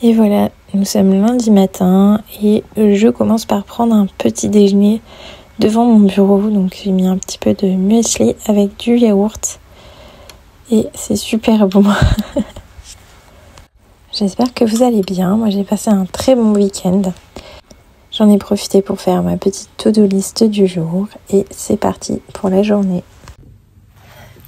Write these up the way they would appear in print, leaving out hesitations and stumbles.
Et voilà, nous sommes lundi matin et je commence par prendre un petit déjeuner devant mon bureau. Donc j'ai mis un petit peu de muesli avec du yaourt et c'est super bon. J'espère que vous allez bien. Moi j'ai passé un très bon week-end. J'en ai profité pour faire ma petite to-do list du jour et c'est parti pour la journée.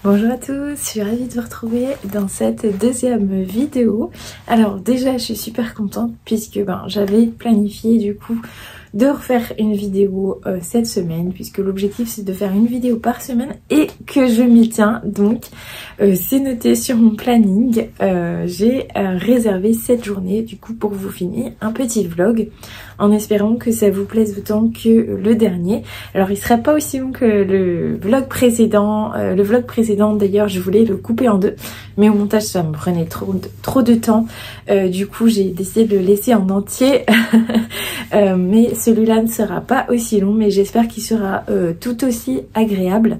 Bonjour à tous, je suis ravie de vous retrouver dans cette deuxième vidéo. Alors déjà je suis super contente puisque j'avais planifié du coup de refaire une vidéo cette semaine, puisque l'objectif c'est de faire une vidéo par semaine et que je m'y tiens. Donc c'est noté sur mon planning, j'ai réservé cette journée du coup pour vous filmer un petit vlog en espérant que ça vous plaise autant que le dernier. Alors il sera pas aussi long que le vlog précédent. Le vlog précédent d'ailleurs je voulais le couper en deux, mais au montage ça me prenait trop de temps. Du coup j'ai décidé de le laisser en entier. Mais celui-là ne sera pas aussi long, mais j'espère qu'il sera tout aussi agréable.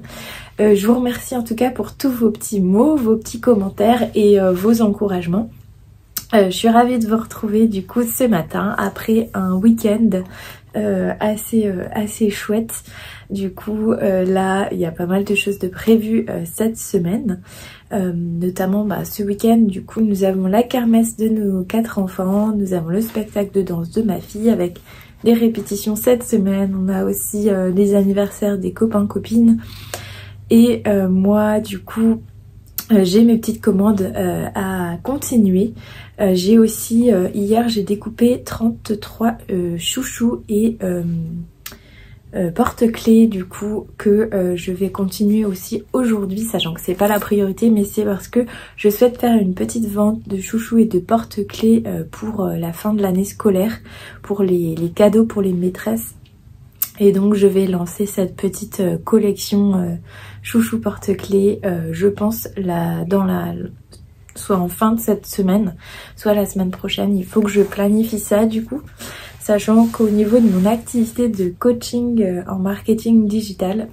Je vous remercie en tout cas pour tous vos petits mots, vos petits commentaires et vos encouragements. Je suis ravie de vous retrouver du coup ce matin après un week-end assez chouette. Du coup là il y a pas mal de choses de prévues cette semaine, notamment ce week-end du coup nous avons la kermesse de nos 4 enfants, nous avons le spectacle de danse de ma fille avec des répétitions cette semaine, on a aussi les anniversaires des copains copines et moi du coup j'ai mes petites commandes à continuer. J'ai aussi, hier j'ai découpé 33 chouchous et porte-clés du coup que je vais continuer aussi aujourd'hui, sachant que c'est pas la priorité, mais c'est parce que je souhaite faire une petite vente de chouchous et de porte-clés pour la fin de l'année scolaire, pour les cadeaux pour les maîtresses. Et donc je vais lancer cette petite collection chouchou porte-clés, je pense soit en fin de cette semaine, soit la semaine prochaine. Il faut que je planifie ça du coup, sachant qu'au niveau de mon activité de coaching en marketing digital,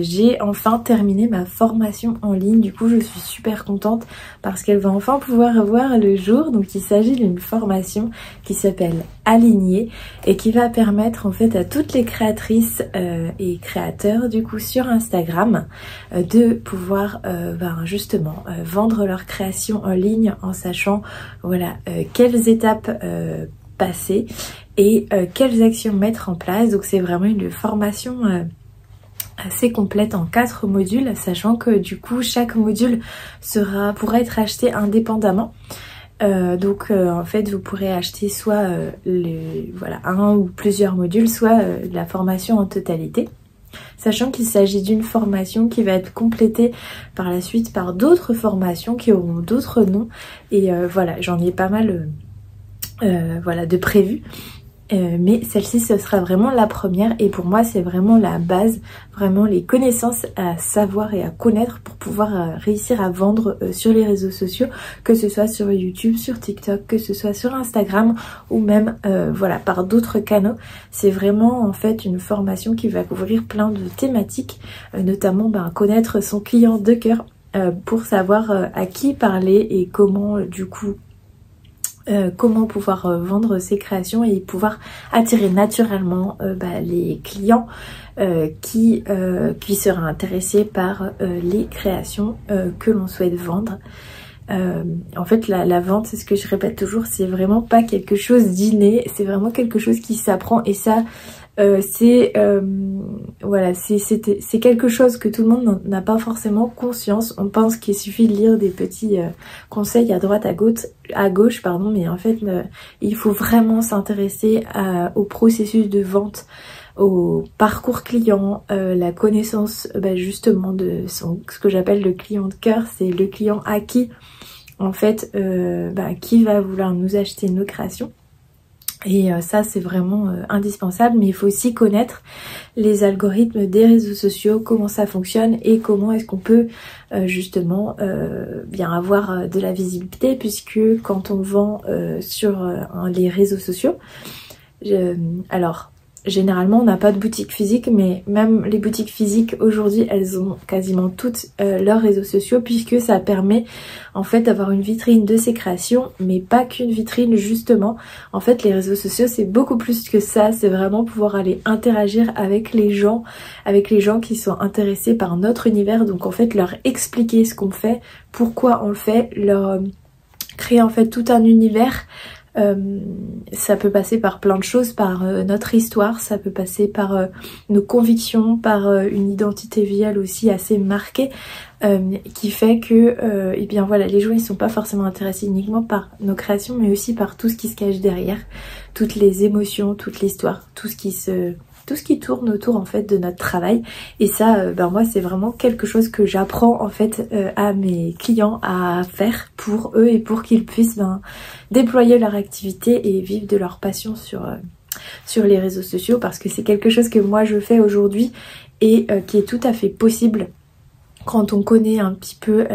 j'ai enfin terminé ma formation en ligne. Du coup je suis super contente parce qu'elle va enfin pouvoir voir le jour. Donc il s'agit d'une formation qui s'appelle Aligner et qui va permettre en fait à toutes les créatrices et créateurs du coup sur Instagram de pouvoir justement vendre leurs créations en ligne en sachant voilà quelles étapes passer et quelles actions mettre en place. Donc c'est vraiment une formation assez complète en 4 modules, sachant que du coup chaque module pourra être acheté indépendamment. Donc en fait vous pourrez acheter soit un ou plusieurs modules, soit la formation en totalité. Sachant qu'il s'agit d'une formation qui va être complétée par la suite par d'autres formations qui auront d'autres noms. Et voilà, j'en ai pas mal de prévues. Mais celle-ci ce sera vraiment la première et pour moi c'est vraiment la base, vraiment les connaissances à savoir et à connaître pour pouvoir réussir à vendre sur les réseaux sociaux, que ce soit sur YouTube, sur TikTok, que ce soit sur Instagram ou même par d'autres canaux. C'est vraiment en fait une formation qui va couvrir plein de thématiques, notamment connaître son client de cœur pour savoir à qui parler et comment du coup comment pouvoir vendre ses créations et pouvoir attirer naturellement les clients qui seraient intéressés par les créations que l'on souhaite vendre. En fait la vente, c'est ce que je répète toujours, c'est vraiment pas quelque chose d'inné, c'est vraiment quelque chose qui s'apprend et ça c'est quelque chose que tout le monde n'a pas forcément conscience. On pense qu'il suffit de lire des petits conseils à droite à gauche, mais en fait il faut vraiment s'intéresser au processus de vente, au parcours client, la connaissance justement de ce que j'appelle le client de cœur. C'est le client acquis en fait qui va vouloir nous acheter nos créations. Et ça c'est vraiment indispensable, mais il faut aussi connaître les algorithmes des réseaux sociaux, comment ça fonctionne et comment est-ce qu'on peut justement bien avoir de la visibilité, puisque quand on vend sur les réseaux sociaux, alors généralement on n'a pas de boutique physique, mais même les boutiques physiques aujourd'hui elles ont quasiment toutes leurs réseaux sociaux, puisque ça permet en fait d'avoir une vitrine de ses créations, mais pas qu'une vitrine justement. En fait les réseaux sociaux c'est beaucoup plus que ça, c'est vraiment pouvoir aller interagir avec les gens qui sont intéressés par notre univers, donc en fait leur expliquer ce qu'on fait, pourquoi on le fait, leur créer en fait tout un univers. Ça peut passer par plein de choses, par notre histoire, ça peut passer par nos convictions, par une identité visuelle aussi assez marquée, qui fait que et bien voilà, les gens ils sont pas forcément intéressés uniquement par nos créations, mais aussi par tout ce qui se cache derrière, toutes les émotions, toute l'histoire, tout ce qui tourne autour en fait de notre travail. Et ça ben moi c'est vraiment quelque chose que j'apprends en fait à mes clients à faire pour eux, et pour qu'ils puissent déployer leur activité et vivre de leur passion sur les réseaux sociaux, parce que c'est quelque chose que moi je fais aujourd'hui et qui est tout à fait possible quand on connaît un petit peu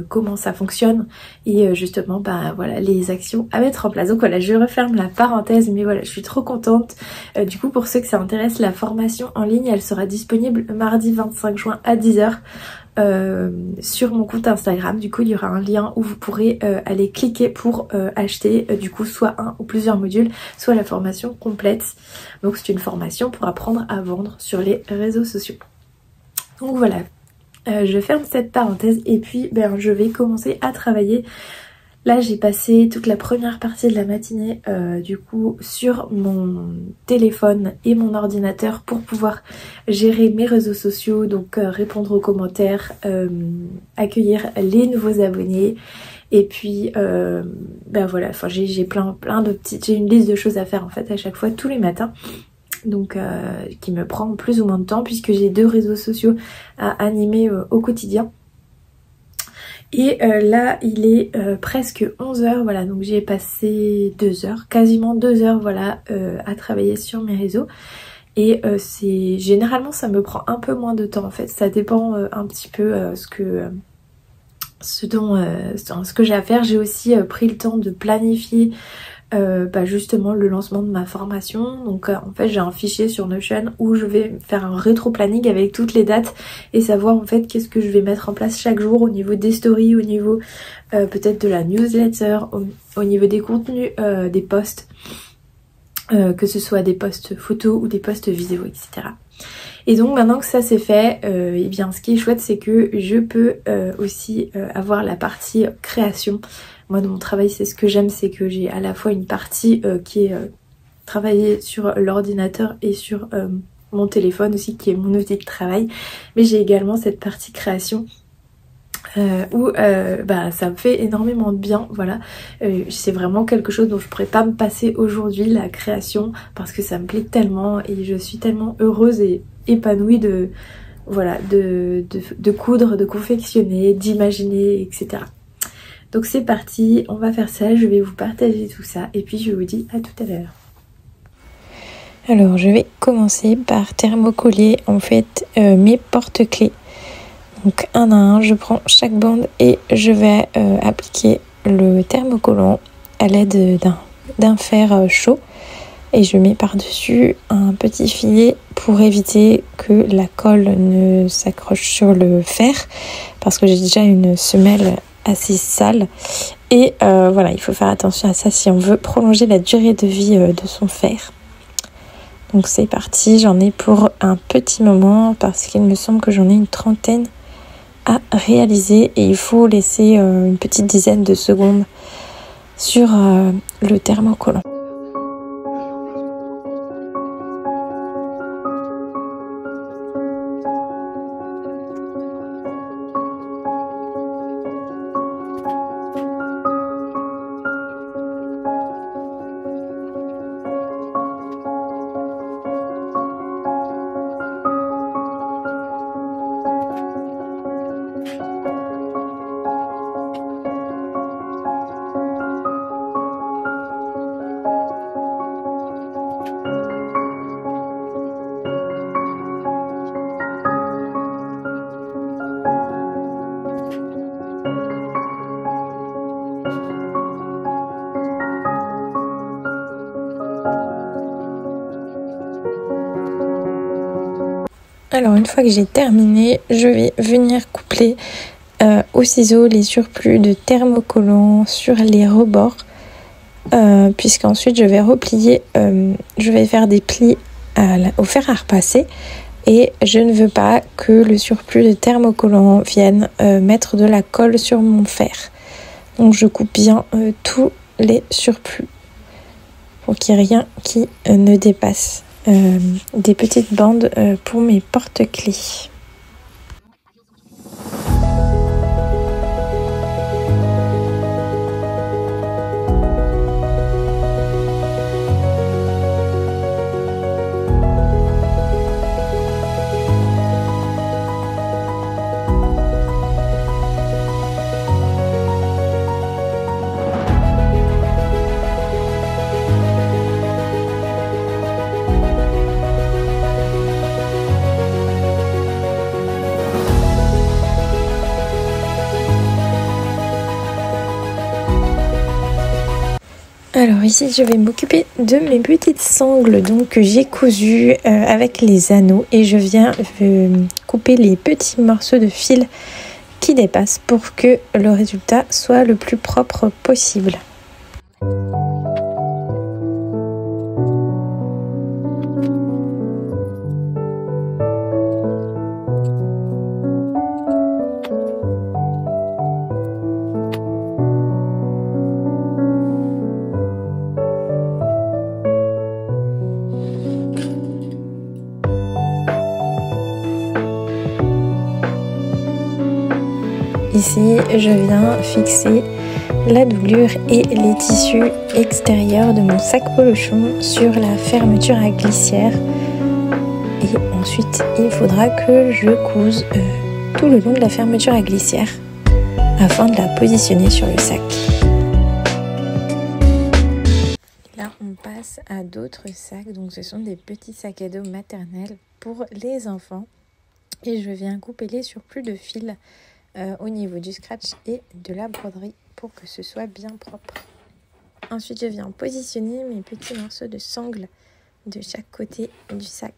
comment ça fonctionne, et justement bah voilà les actions à mettre en place. Donc voilà, je referme la parenthèse, mais voilà, je suis trop contente. Du coup, pour ceux que ça intéresse, la formation en ligne elle sera disponible mardi 25 juin à 10 h sur mon compte Instagram. Du coup il y aura un lien où vous pourrez aller cliquer pour acheter du coup soit un ou plusieurs modules, soit la formation complète. Donc c'est une formation pour apprendre à vendre sur les réseaux sociaux. Donc voilà, je ferme cette parenthèse et puis je vais commencer à travailler. Là j'ai passé toute la première partie de la matinée du coup sur mon téléphone et mon ordinateur pour pouvoir gérer mes réseaux sociaux, donc répondre aux commentaires, accueillir les nouveaux abonnés, et puis voilà, enfin j'ai plein de petites, j'ai une liste de choses à faire en fait à chaque fois tous les matins. Donc qui me prend plus ou moins de temps, puisque j'ai 2 réseaux sociaux à animer au quotidien. Et là il est presque 11 h, voilà, donc j'ai passé 2 heures, quasiment 2 heures voilà, à travailler sur mes réseaux. Et c'est généralement ça me prend un peu moins de temps en fait, ça dépend un petit peu ce que j'ai à faire. J'ai aussi pris le temps de planifier justement le lancement de ma formation. Donc en fait j'ai un fichier sur Notion où je vais faire un rétro-planning avec toutes les dates et savoir en fait qu'est-ce que je vais mettre en place chaque jour au niveau des stories, au niveau peut-être de la newsletter, au niveau des contenus, des posts, que ce soit des posts photos ou des posts vidéo, etc. Et donc maintenant que ça c'est fait, et bien ce qui est chouette c'est que je peux aussi avoir la partie création. Moi dans mon travail c'est ce que j'aime, c'est que j'ai à la fois une partie qui est travaillée sur l'ordinateur et sur mon téléphone aussi, qui est mon outil de travail, mais j'ai également cette partie création où ça me fait énormément de bien, voilà. C'est vraiment quelque chose dont je pourrais pas me passer aujourd'hui, la création, parce que ça me plaît tellement et je suis tellement heureuse et épanouie de coudre, de confectionner, d'imaginer, etc. Donc c'est parti, on va faire ça, je vais vous partager tout ça et puis je vous dis à tout à l'heure. Alors je vais commencer par thermocoller en fait mes porte-clés. Donc un à un, je prends chaque bande et je vais appliquer le thermocollant à l'aide d'un fer chaud. Et je mets par-dessus un petit filet pour éviter que la colle ne s'accroche sur le fer, parce que j'ai déjà une semelle assez sale. Et voilà, il faut faire attention à ça si on veut prolonger la durée de vie de son fer. Donc c'est parti, j'en ai pour un petit moment parce qu'il me semble que j'en ai une 30aine à réaliser et il faut laisser une petite dizaine de secondes sur le thermocollant. Alors une fois que j'ai terminé, je vais venir coupler au ciseau les surplus de thermocollants sur les rebords, puisqu'ensuite je vais replier, je vais faire des plis au fer à repasser et je ne veux pas que le surplus de thermocollant vienne mettre de la colle sur mon fer. Donc je coupe bien tous les surplus pour qu'il n'y ait rien qui ne dépasse. Des petites bandes pour mes porte-clés. Alors ici je vais m'occuper de mes petites sangles que j'ai cousues avec les anneaux et je viens couper les petits morceaux de fil qui dépassent pour que le résultat soit le plus propre possible. Ici, je viens fixer la doublure et les tissus extérieurs de mon sac polochon sur la fermeture à glissière. Et ensuite, il faudra que je couse tout le long de la fermeture à glissière afin de la positionner sur le sac. Là, on passe à d'autres sacs. Donc, ce sont des petits sacs à dos maternels pour les enfants. Et je viens couper les surplus de fil au niveau du scratch et de la broderie pour que ce soit bien propre. Ensuite, je viens positionner mes petits morceaux de sangle de chaque côté du sac.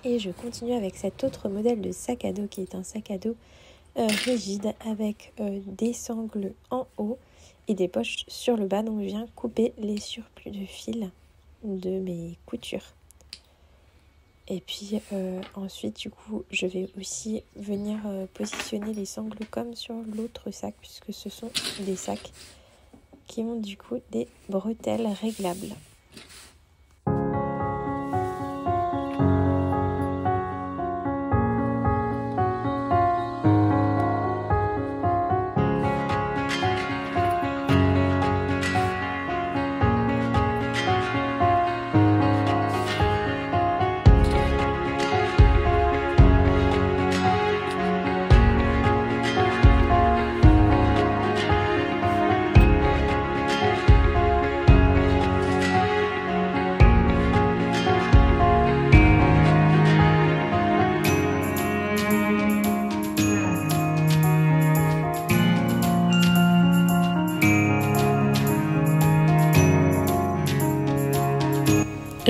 Et je continue avec cet autre modèle de sac à dos qui est un sac à dos rigide avec des sangles en haut et des poches sur le bas. Donc, je viens couper les surplus de fil de mes coutures. Et puis ensuite, du coup, je vais aussi venir positionner les sangles comme sur l'autre sac, puisque ce sont des sacs qui ont du coup des bretelles réglables.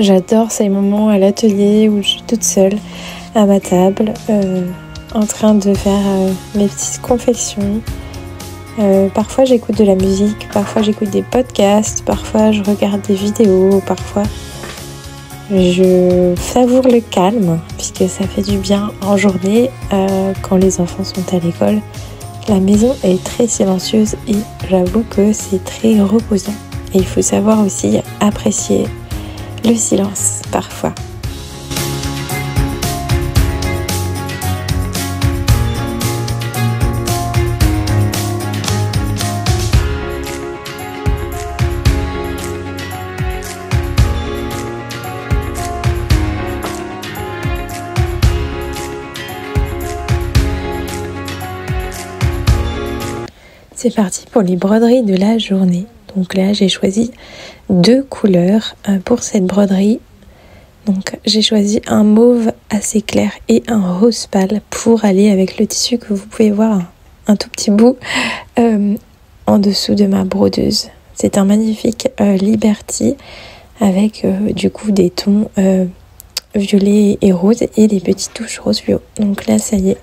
J'adore ces moments à l'atelier où je suis toute seule à ma table en train de faire mes petites confections. Parfois j'écoute de la musique, parfois j'écoute des podcasts, parfois je regarde des vidéos, parfois je savoure le calme puisque ça fait du bien en journée quand les enfants sont à l'école. La maison est très silencieuse et j'avoue que c'est très reposant. Et il faut savoir aussi apprécier le silence parfois. C'est parti pour les broderies de la journée. Donc là, j'ai choisi 2 couleurs pour cette broderie. Donc j'ai choisi un mauve assez clair et un rose pâle pour aller avec le tissu que vous pouvez voir un tout petit bout en dessous de ma brodeuse. C'est un magnifique Liberty avec du coup des tons violet et rose et des petites touches rose fluo. Donc là ça y est,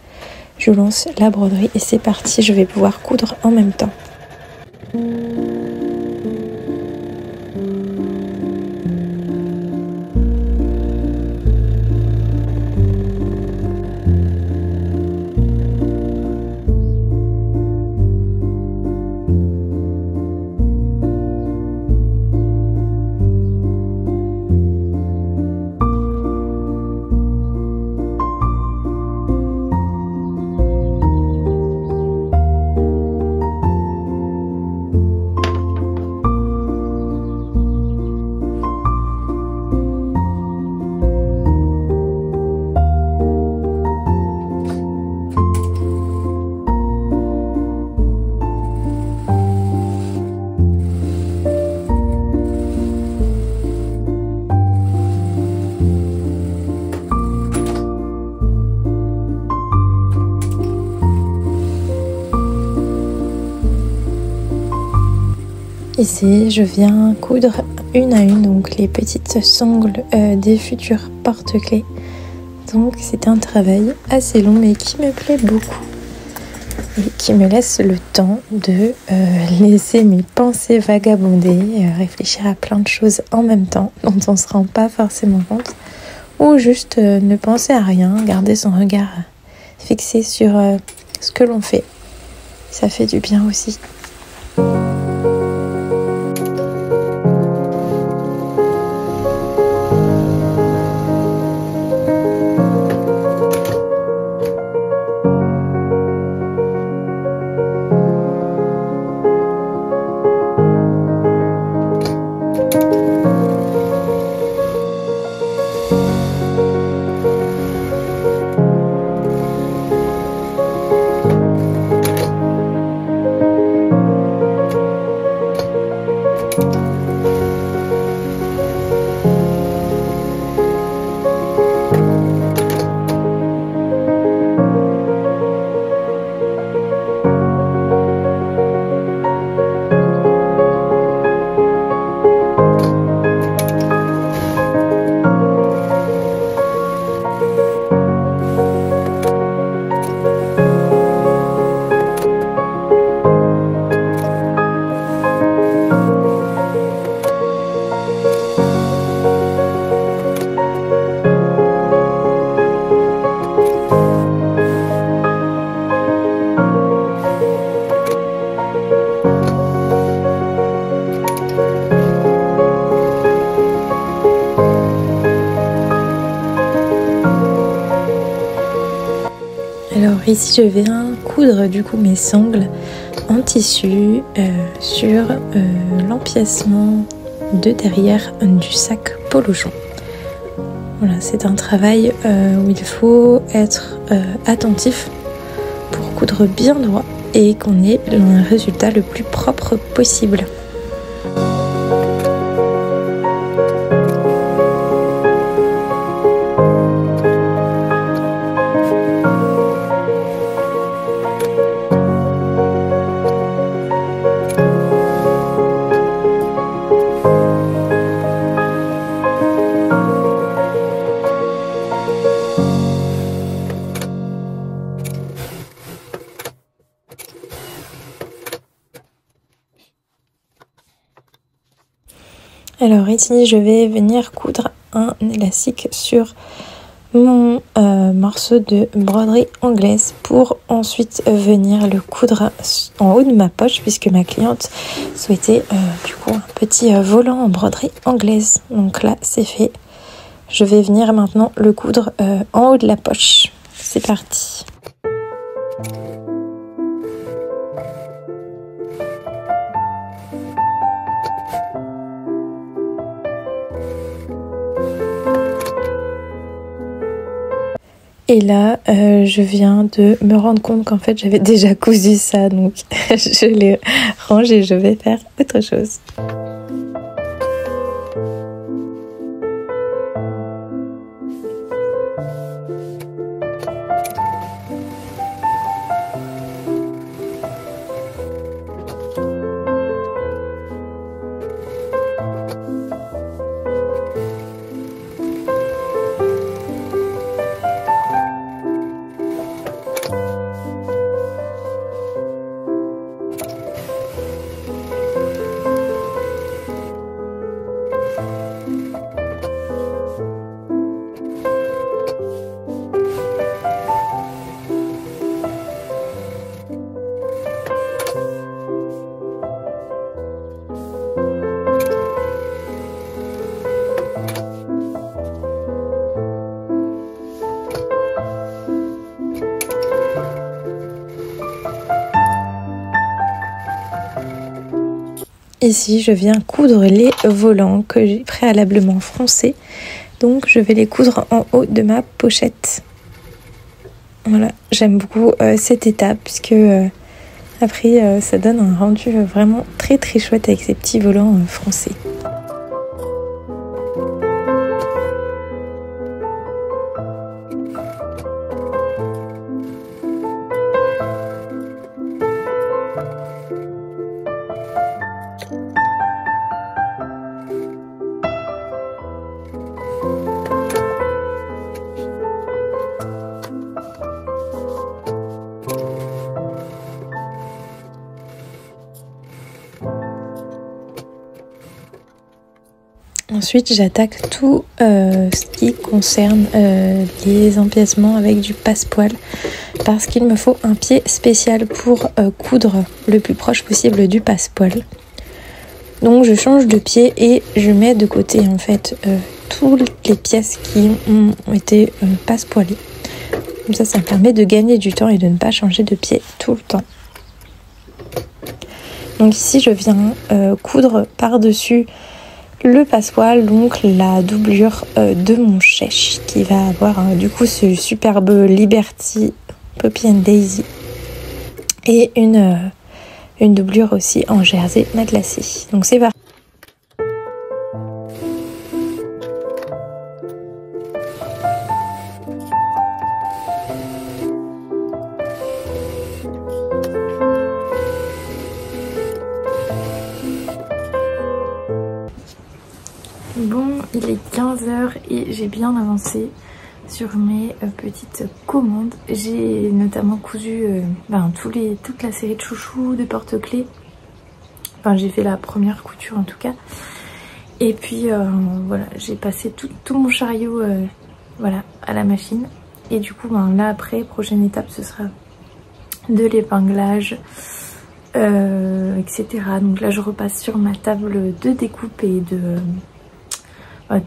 je lance la broderie et c'est parti, je vais pouvoir coudre en même temps. Ici, je viens coudre une à une donc les petites sangles des futurs porte-clés. Donc c'est un travail assez long mais qui me plaît beaucoup et qui me laisse le temps de laisser mes pensées vagabonder, réfléchir à plein de choses en même temps dont on ne se rend pas forcément compte, ou juste ne penser à rien, garder son regard fixé sur ce que l'on fait. Ça fait du bien aussi. Alors ici je viens coudre du coup mes sangles en tissu sur l'empiècement de derrière du sac polochon. Voilà, c'est un travail où il faut être attentif pour coudre bien droit et qu'on ait un résultat le plus propre possible. Alors ici je vais venir coudre un élastique sur mon morceau de broderie anglaise pour ensuite venir le coudre en haut de ma poche puisque ma cliente souhaitait du coup un petit volant en broderie anglaise. Donc là c'est fait. Je vais venir maintenant le coudre en haut de la poche. C'est parti. Et là, je viens de me rendre compte qu'en fait, j'avais déjà cousu ça, donc je l'ai rangé, je vais faire autre chose. Ici, je viens coudre les volants que j'ai préalablement froncés. Donc, je vais les coudre en haut de ma pochette. Voilà, j'aime beaucoup cette étape puisque après, ça donne un rendu vraiment très très chouette avec ces petits volants froncés. Ensuite, j'attaque tout ce qui concerne les empiècements avec du passepoil parce qu'il me faut un pied spécial pour coudre le plus proche possible du passepoil. Donc je change de pied et je mets de côté en fait toutes les pièces qui ont été passepoilées. Comme ça me permet de gagner du temps et de ne pas changer de pied tout le temps. Donc ici, je viens coudre par-dessus le passepoil, donc la doublure de mon chèche qui va avoir du coup ce superbe Liberty Poppy and Daisy et une doublure aussi en jersey matelassé. Donc c'est parti. Bon, il est 15h et j'ai bien avancé sur mes petites commandes. J'ai notamment cousu toute la série de chouchous, de porte-clés. Enfin, j'ai fait la première couture en tout cas. Et puis voilà, j'ai passé tout mon chariot voilà, à la machine. Et du coup, là après, prochaine étape, ce sera de l'épinglage, etc. Donc là, je repasse sur ma table de découpe et de...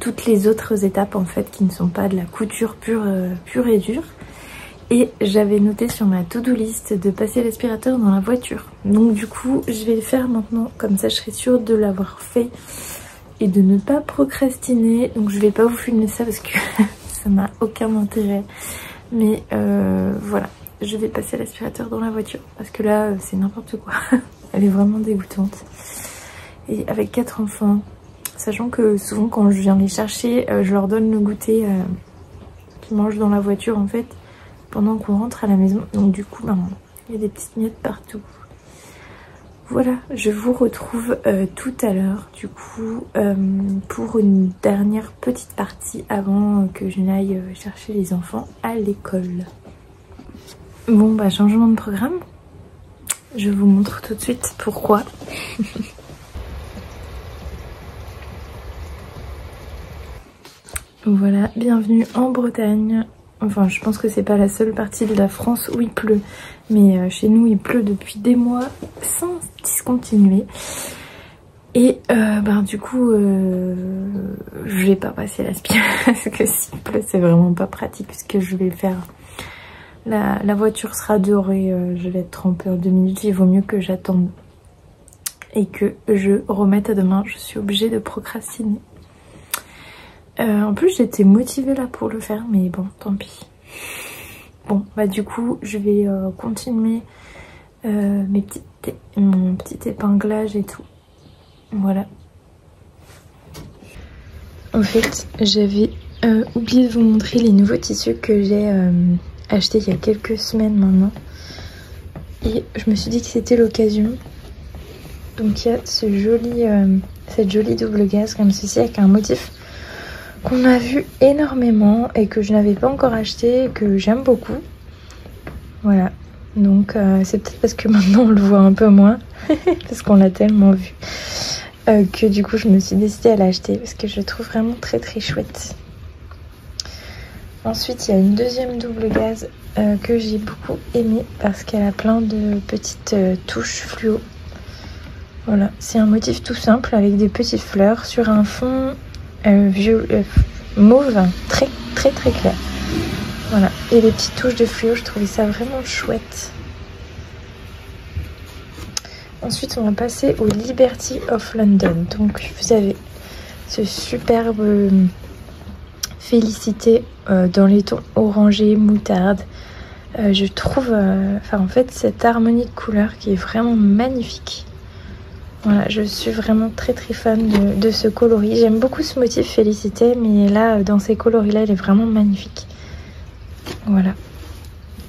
toutes les autres étapes en fait qui ne sont pas de la couture pure et dure. Et j'avais noté sur ma to-do list de passer l'aspirateur dans la voiture. Donc du coup je vais le faire maintenant, comme ça je serai sûre de l'avoir fait et de ne pas procrastiner. Donc je vais pas vous filmer ça parce que ça n'a aucun intérêt. Mais voilà, je vais passer l'aspirateur dans la voiture parce que là c'est n'importe quoi. Elle est vraiment dégoûtante. Et avec 4 enfants... Sachant que souvent quand je viens les chercher, je leur donne le goûter qu'ils mangent dans la voiture en fait, pendant qu'on rentre à la maison. Donc du coup, il y a des petites miettes partout. Voilà, je vous retrouve tout à l'heure du coup pour une dernière petite partie avant que je n'aille chercher les enfants à l'école. Bon changement de programme. Je vous montre tout de suite pourquoi. Voilà, bienvenue en Bretagne. Enfin, je pense que c'est pas la seule partie de la France où il pleut. Mais chez nous, il pleut depuis des mois sans discontinuer. Et du coup, je vais pas passer l'aspirateur parce que s'il pleut, c'est vraiment pas pratique. Parce que je vais faire... La voiture sera dehors et je vais être trempée en 2 minutes. Il vaut mieux que j'attende et que je remette à demain. Je suis obligée de procrastiner. En plus j'étais motivée là pour le faire, mais bon, tant pis. Bon, du coup je vais continuer mon petit épinglage et tout. Voilà. En fait, j'avais oublié de vous montrer les nouveaux tissus que j'ai achetés il y a quelques semaines maintenant. Et je me suis dit que c'était l'occasion. Donc il y a cette jolie double gaze comme ceci avec un motif qu'on a vu énormément et que je n'avais pas encore acheté et que j'aime beaucoup. Voilà, donc c'est peut-être parce que maintenant on le voit un peu moins parce qu'on l'a tellement vu que du coup je me suis décidée à l'acheter parce que je le trouve vraiment très très chouette. Ensuite il y a une deuxième double gaze que j'ai beaucoup aimée parce qu'elle a plein de petites touches fluo. Voilà, c'est un motif tout simple avec des petites fleurs sur un fond mauve très très très clair. Voilà, et les petites touches de fluo, je trouvais ça vraiment chouette. Ensuite, on va passer au Liberty of London. Donc, vous avez ce superbe Félicité dans les tons orangés, moutarde. Je trouve, en fait, cette harmonie de couleurs qui est vraiment magnifique. Voilà, je suis vraiment très fan de ce coloris. J'aime beaucoup ce motif Félicité, mais là, dans ces coloris-là, il est vraiment magnifique. Voilà.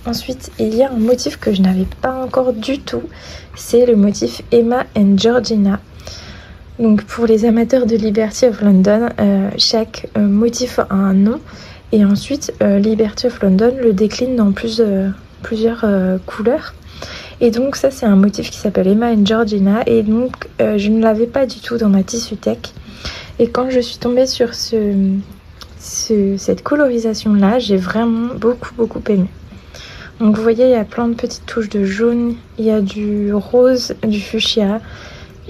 Ensuite, il y a un motif que je n'avais pas encore du tout. C'est le motif Emma and Georgina. Donc pour les amateurs de Liberty of London, chaque motif a un nom. Et ensuite, Liberty of London le décline dans plusieurs couleurs. Et donc ça, c'est un motif qui s'appelle Emma and Georgina. Et donc, je ne l'avais pas du tout dans ma tissu tech. Et quand je suis tombée sur cette colorisation-là, j'ai vraiment beaucoup aimé. Donc vous voyez, il y a plein de petites touches de jaune, il y a du rose, du fuchsia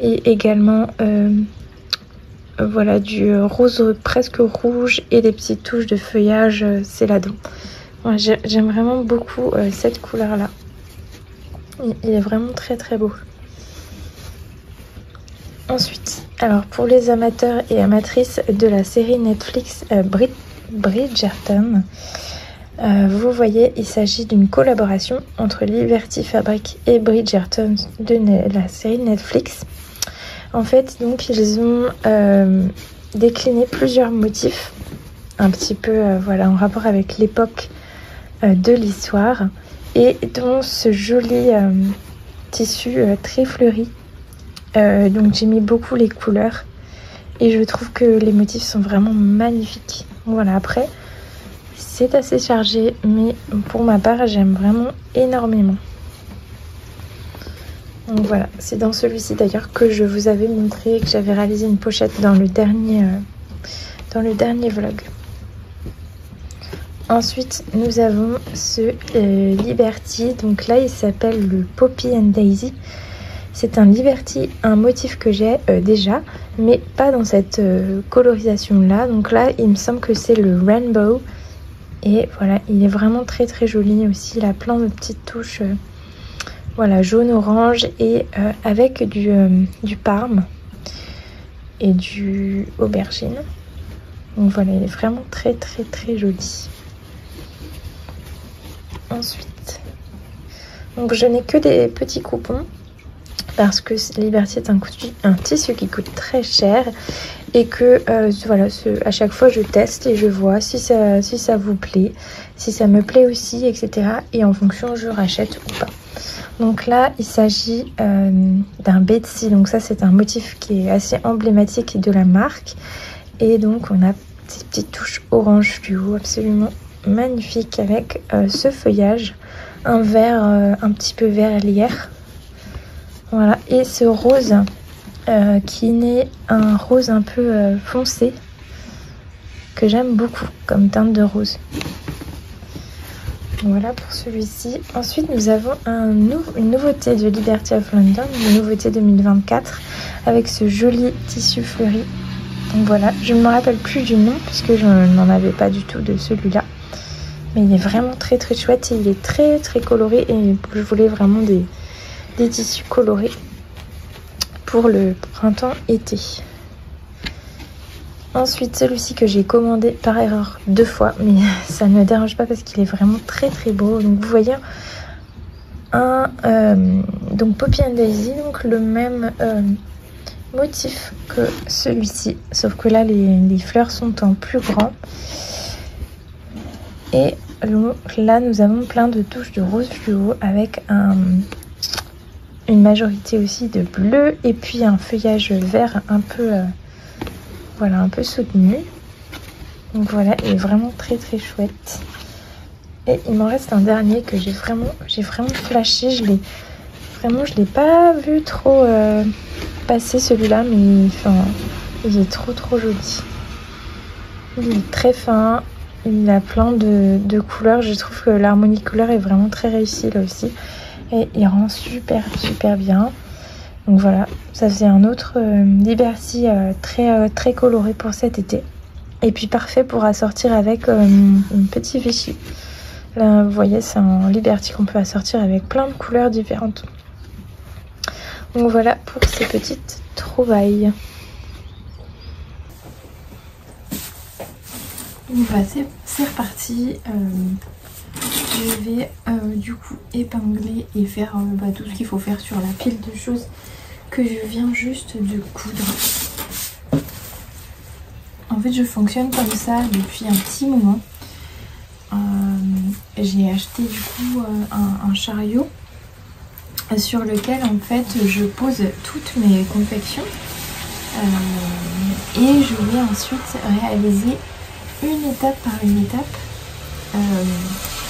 et également voilà, du rose presque rouge et des petites touches de feuillage céladon. Voilà, j'aime vraiment beaucoup cette couleur-là. Il est vraiment très beau. Ensuite, alors pour les amateurs et amatrices de la série Netflix Bridgerton, vous voyez, il s'agit d'une collaboration entre Liberty Fabric et Bridgerton de la série Netflix. En fait, donc, ils ont décliné plusieurs motifs, un petit peu voilà, en rapport avec l'époque de l'histoire, et dont ce joli tissu très fleuri. Donc, j'ai mis beaucoup les couleurs, et je trouve que les motifs sont vraiment magnifiques. Voilà, après, c'est assez chargé, mais pour ma part, j'aime vraiment énormément. Donc voilà, c'est dans celui-ci d'ailleurs que je vous avais montré que j'avais réalisé une pochette dans le dernier vlog. Ensuite, nous avons ce Liberty. Donc là, il s'appelle le Poppy and Daisy. C'est un Liberty, un motif que j'ai déjà, mais pas dans cette colorisation-là. Donc là, il me semble que c'est le Rainbow. Et voilà, il est vraiment très joli aussi. Il a plein de petites touches voilà, jaune, orange et avec du parme et du aubergine. Donc voilà, il est vraiment très joli. Ensuite, donc je n'ai que des petits coupons parce que Liberty est un tissu qui coûte très cher et que voilà, à chaque fois je teste et je vois si ça vous plaît, si ça me plaît aussi, etc. Et en fonction je rachète ou pas. Donc là il s'agit d'un Betsy, donc ça c'est un motif qui est assez emblématique de la marque. Et donc on a ces petites touches orange fluo absolument magnifiques avec ce feuillage, un vert un petit peu vert lierre. Voilà, et ce rose qui n'est un rose un peu foncé que j'aime beaucoup comme teinte de rose. Voilà pour celui-ci. Ensuite nous avons une nouveauté de Liberty of London, une nouveauté 2024 avec ce joli tissu fleuri. Donc voilà, je ne me rappelle plus du nom puisque je n'en avais pas du tout de celui-là. Mais il est vraiment très chouette et il est très coloré et je voulais vraiment des tissus colorés pour le printemps-été. Ensuite, celui-ci que j'ai commandé par erreur 2 fois, mais ça ne me dérange pas parce qu'il est vraiment très beau. Donc vous voyez donc Poppy and Daisy, donc le même motif que celui-ci, sauf que là les fleurs sont en plus grand. Et donc, là nous avons plein de touches de rose fluo avec une majorité aussi de bleu et puis un feuillage vert un peu voilà, un peu soutenu. Donc voilà, il est vraiment très chouette. Et il m'en reste un dernier que j'ai vraiment flashé. Je l'ai pas vu trop passer celui-là, mais enfin, il est trop joli. Il est très fin, il a plein de couleurs. Je trouve que l'harmonie de couleurs est vraiment très réussie là aussi. Et il rend super bien. Donc voilà, ça faisait un autre Liberty très coloré pour cet été. Et puis parfait pour assortir avec un petit Vichy. Là vous voyez, c'est un Liberty qu'on peut assortir avec plein de couleurs différentes. Donc voilà pour ces petites trouvailles. Bah, c'est reparti. Je vais du coup épingler et faire tout ce qu'il faut faire sur la pile de choses que je viens juste de coudre. En fait je fonctionne comme ça depuis un petit moment. J'ai acheté du coup un chariot sur lequel en fait je pose toutes mes confections et je vais ensuite réaliser une étape par une étape,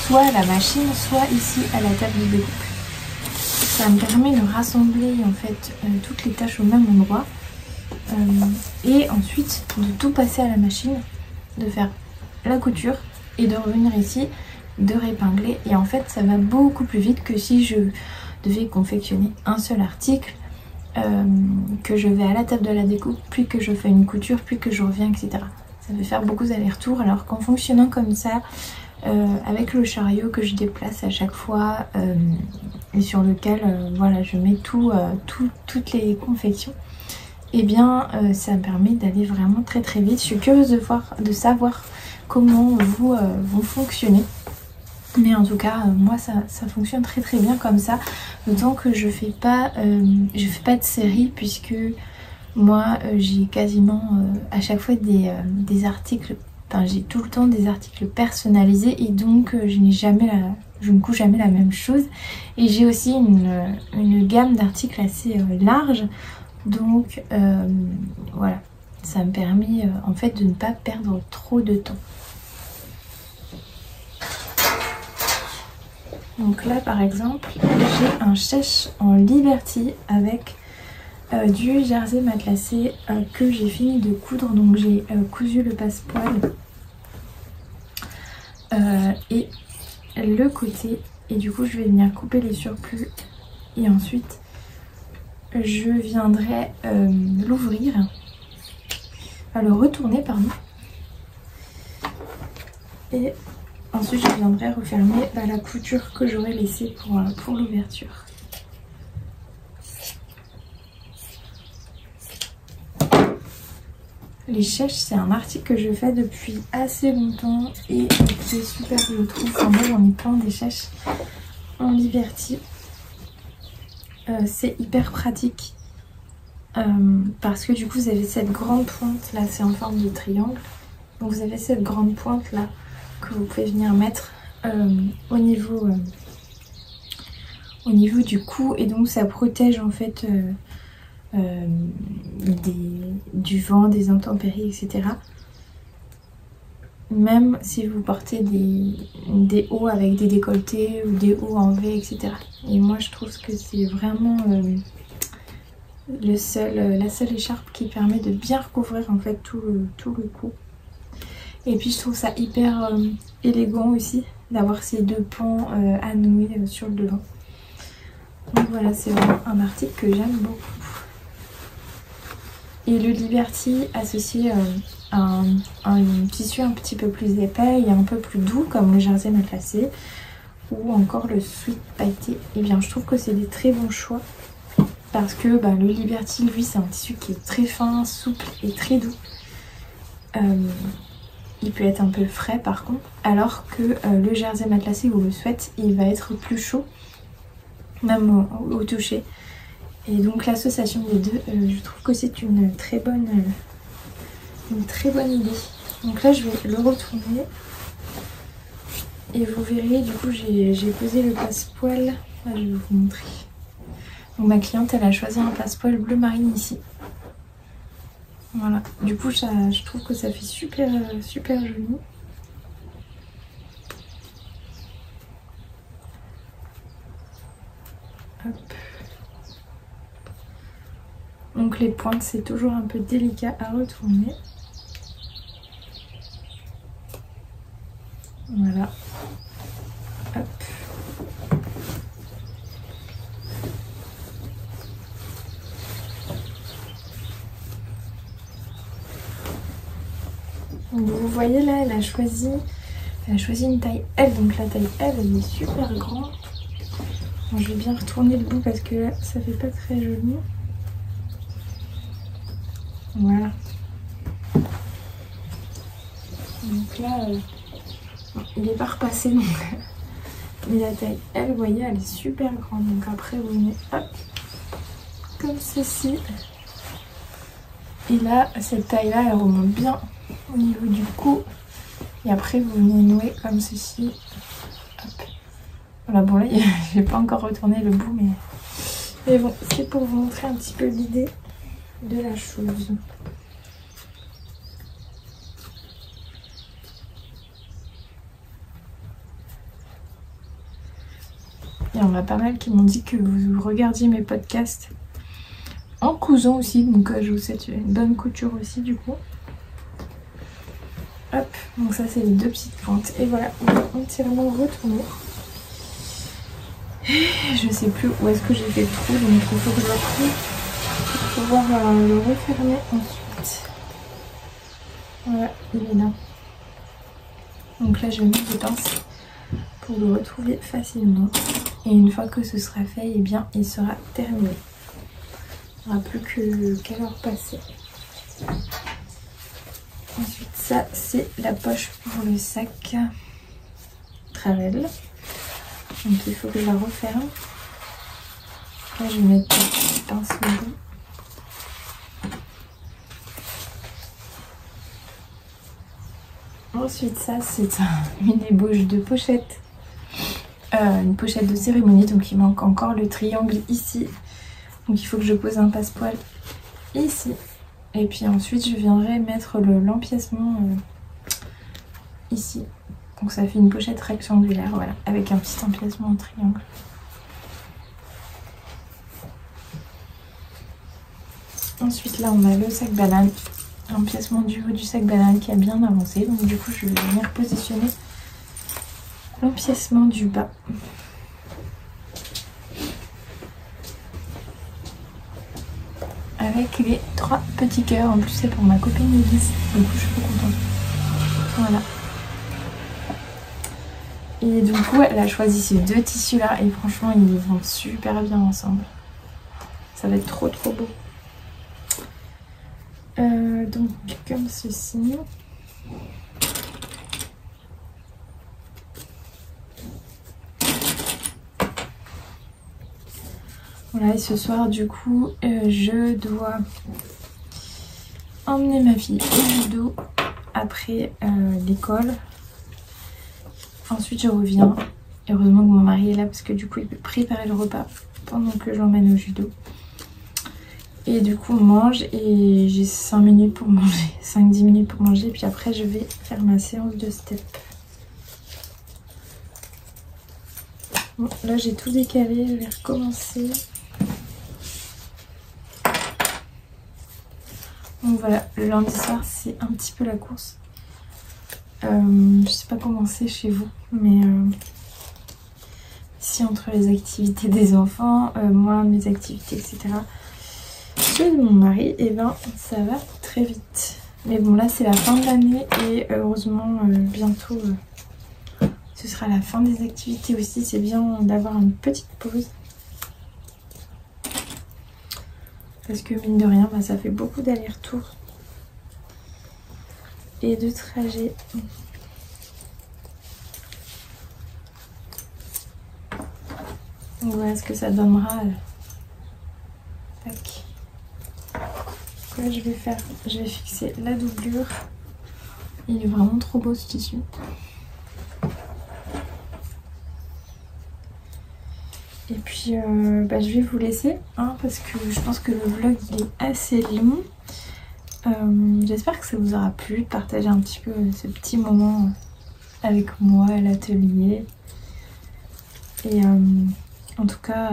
soit à la machine, soit ici à la table de découpe. Ça me permet de rassembler en fait toutes les tâches au même endroit et ensuite de tout passer à la machine, de faire la couture et de revenir ici, de répingler. Et en fait ça va beaucoup plus vite que si je devais confectionner un seul article, que je vais à la table de la découpe, puis que je fais une couture, puis que je reviens, etc. Ça va faire beaucoup d'allers-retours, alors qu'en fonctionnant comme ça, avec le chariot que je déplace à chaque fois et sur lequel voilà, je mets toutes les confections, et bien ça me permet d'aller vraiment très très vite. Je suis curieuse de savoir comment vous fonctionnez. Mais en tout cas, moi ça fonctionne très très bien comme ça. D'autant que je fais pas de série, puisque moi j'ai quasiment à chaque fois des articles, enfin j'ai tout le temps des articles personnalisés, et donc je ne couds jamais la même chose. Et j'ai aussi une gamme d'articles assez large, donc voilà, ça me permet en fait de ne pas perdre trop de temps. Donc là par exemple j'ai un chèche en Liberty avec du jersey matelassé que j'ai fini de coudre. Donc j'ai cousu le passepoil et le côté, et du coup je vais venir couper les surplus et ensuite je viendrai l'ouvrir, le retourner pardon, et ensuite je viendrai refermer la couture que j'aurais laissée pour l'ouverture. Les chèches, c'est un article que je fais depuis assez longtemps et qui est super, je trouve. Enfin, moi j'en ai plein des chèches en Liberty. C'est hyper pratique parce que du coup vous avez cette grande pointe là, c'est en forme de triangle. Donc vous avez cette grande pointe là que vous pouvez venir mettre au niveau du cou, et donc ça protège en fait du vent, des intempéries, etc. Même si vous portez des hauts avec des décolletés ou des hauts en V, etc. Et moi je trouve que c'est vraiment la seule écharpe qui permet de bien recouvrir en fait tout le cou. Et puis je trouve ça hyper élégant aussi d'avoir ces deux pans à nouer sur le devant. Donc voilà, c'est vraiment un article que j'aime beaucoup. Et le Liberty associé à un tissu un petit peu plus épais et un peu plus doux comme le jersey matelassé ou encore le sweat pailleté, et bien je trouve que c'est des très bons choix parce que le Liberty, lui, c'est un tissu qui est très fin, souple et très doux. Il peut être un peu frais par contre, alors que le jersey matelassé ou le sweat, il va être plus chaud, même au toucher. Et donc l'association des deux, je trouve que c'est une très bonne idée. Donc là je vais le retourner et vous verrez, du coup j'ai posé le passepoil. Là, je vais vous montrer. Donc ma cliente, elle a choisi un passepoil bleu marine ici. Voilà, du coup je trouve que ça fait super joli. Hop. Donc les pointes, c'est toujours un peu délicat à retourner. Voilà. Hop. Donc vous voyez là, elle a choisi une taille L. Donc la taille L, elle est super grande. Bon, je vais bien retourner le bout parce que là ça fait pas très joli. Voilà. Donc là, il est pas repassé donc. Mais la taille, elle, vous voyez, elle est super grande. Donc après, vous venez hop, comme ceci. Et là, cette taille-là, elle remonte bien au niveau du cou. Et après, vous venez nouer comme ceci. Hop. Voilà, bon là, je vais pas encore retourner le bout, mais bon, c'est pour vous montrer un petit peu l'idée de la chose. Il y en a pas mal qui m'ont dit que vous regardiez mes podcasts en cousant aussi, donc je vous souhaite une bonne couture aussi du coup. Hop, donc ça c'est les deux petites pointes. Et voilà, on va entièrement retourner. Je sais plus où est-ce que j'ai fait le trou, donc il faut que je retrouve pour pouvoir le refermer ensuite. Voilà, il est là. Donc là je vais mettre des pinces pour le retrouver facilement. Et une fois que ce sera fait, eh bien il sera terminé. Il n'y aura plus qu'à le repasser. Ensuite ça c'est la poche pour le sac Travel. Donc il faut que je la referme. Là je vais mettre une petite pince au bout. Ensuite ça c'est une ébauche de pochette. Une pochette de cérémonie, donc il manque encore le triangle ici. Donc il faut que je pose un passepoil ici. Et puis ensuite je viendrai mettre l'empiècement ici. Donc ça fait une pochette rectangulaire, voilà, avec un petit empiècement en triangle. Ensuite là on a le sac banane, l'empiècement du haut du sac banane qui a bien avancé. Donc du coup je vais venir positionner l'empiècement du bas. Avec les 3 petits cœurs. En plus c'est pour ma copine Elise. Du coup je suis trop contente. Voilà. Et du coup elle a choisi ces deux tissus là. Et franchement ils vont super bien ensemble. Ça va être trop beau. Donc comme ceci. Voilà, et ce soir du coup je dois emmener ma fille au judo après l'école. Ensuite je reviens. Heureusement que mon mari est là parce que du coup il peut préparer le repas pendant que je l'emmène au judo. Et du coup on mange et j'ai 5 minutes pour manger, 5-10 minutes pour manger. Puis après je vais faire ma séance de step. Bon, là j'ai tout décalé, je vais recommencer. Donc voilà, le lundi soir c'est un petit peu la course. Je sais pas comment c'est chez vous, mais ici entre les activités des enfants, moi mes activités etc. Ceux de mon mari, et ben ça va très vite. Mais bon là c'est la fin de l'année et heureusement bientôt ce sera la fin des activités aussi. C'est bien d'avoir une petite pause. Parce que mine de rien, bah, ça fait beaucoup d'allers-retours et de trajets. Donc voilà ce que ça donnera. Tac. Donc là je vais fixer la doublure. Il est vraiment trop beau ce tissu. Et puis bah, je vais vous laisser hein, parce que je pense que le vlog il est assez long. J'espère que ça vous aura plu de partager un petit peu ce petit moment avec moi à l'atelier. Et en tout cas,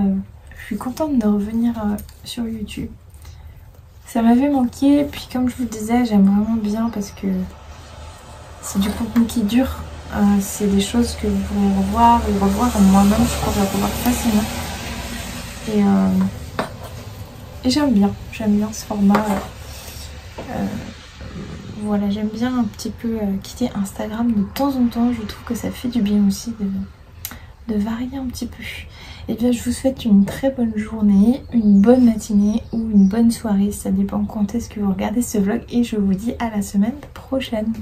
je suis contente de revenir sur YouTube. Ça m'avait manqué, puis comme je vous le disais, j'aime vraiment bien parce que c'est du contenu qui dure. C'est des choses que vous pourrez revoir et revoir. Moi-même, je pourrais revoir facilement. Et j'aime bien ce format. Voilà, j'aime bien un petit peu quitter Instagram de temps en temps. Je trouve que ça fait du bien aussi de varier un petit peu. Et bien je vous souhaite une très bonne journée, une bonne matinée ou une bonne soirée, ça dépend quand est-ce que vous regardez ce vlog, et je vous dis à la semaine prochaine.